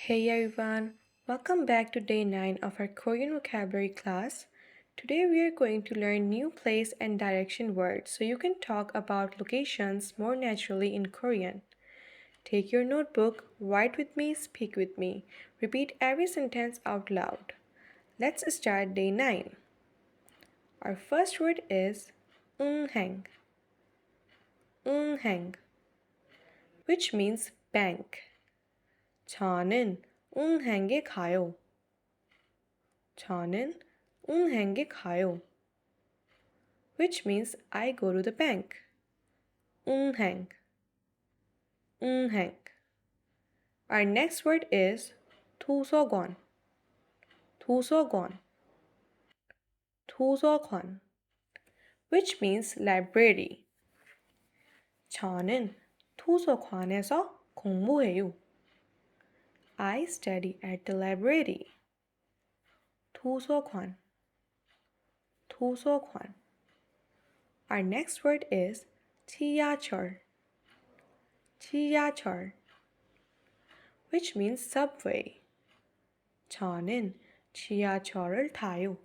Hey everyone, welcome back to day 9 of our Korean vocabulary class. Today we are going to learn new place and direction words so you can talk about locations more naturally in Korean. Take your notebook, write with me, speak with me. Repeat every sentence out loud. Let's start day 9. Our first word is hang, hang, which means bank. 저는 은행에 가요. 저는 은행에 가요, which means I go to the bank. 은행, 은행. Our next word is 도서관, 도서관, 도서관, which means library. 저는 도서관에서 공부해요. I study at the library. 도서관, 도서관. Our next word is 지하철, 지하철, which means subway. 저는 지하철을 타요.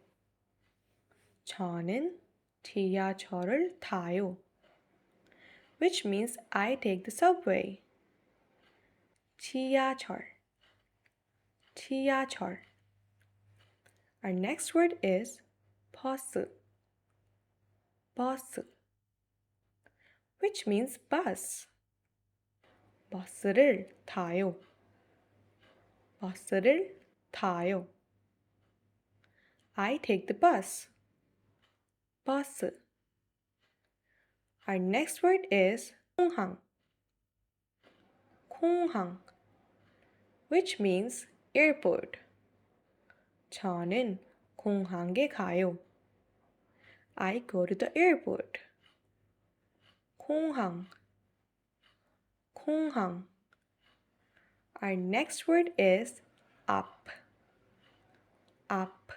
저는 지하철을 타요, which means I take the subway. 지하철, 지하철. Our next word is 버스, 버스, which means bus. 버스를 타요. 버스를 타요. I take the bus. 버스. Our next word is 공항, 공항, which means airport. 저는 공항에 가요. I go to the airport. 공항, 공항. Our next word is up, up,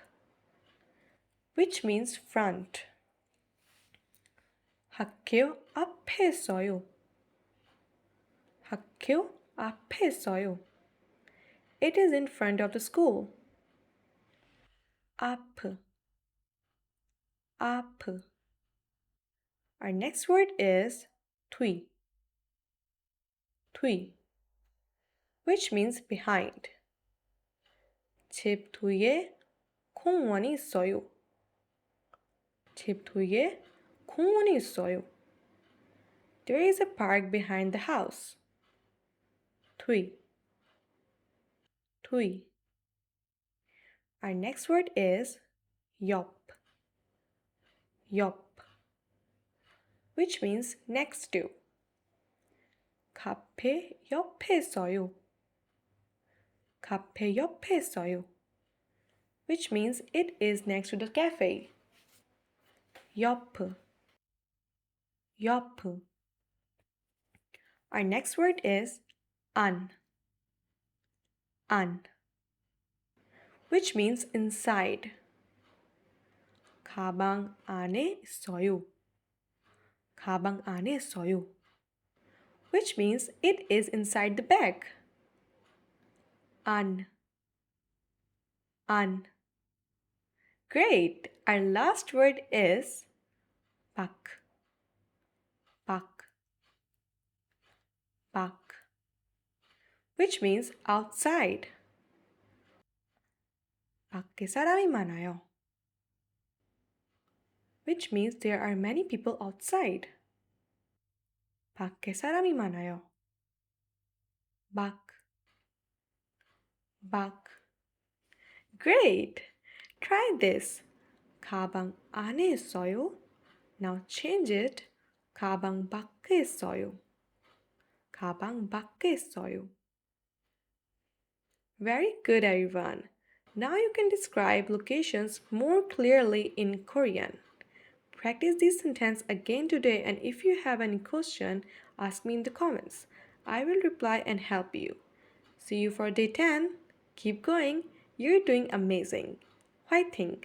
which means front. 학교 앞에 있어요. 학교 앞에 있어요. It is in front of the school. 앞, 앞. Our next word is 뒤, 뒤, which means behind. 집 뒤에 공원이 있어요. 집 뒤에 공원이 있어요. There is a park behind the house. 뒤, 뒤. Our next word is 옆, 옆, which means next to. 카페 옆에 있어요. 카페 옆에 있어요, which means it is next to the cafe. 옆, 옆. Our next word is 안, 안, which means inside. 가방 안에 있어요. 가방 안에 있어요, which means it is inside the bag. 안, 안. Great! Our last word is 밖, 밖, 밖, which means outside. 밖에 사람이 많아요, which means there are many people outside. 밖에 사람이 많아요. 밖, 밖. Great! Try this. 가방 안에 있어요. Now change it. 가방 밖에 있어요. 가방 밖에 있어요. Very good, everyone. Now you can describe locations more clearly in Korean. Practice this sentence again today, and if you have any question, ask me in the comments. I will reply and help you. See you for day 10. Keep going. You're doing amazing. Fighting.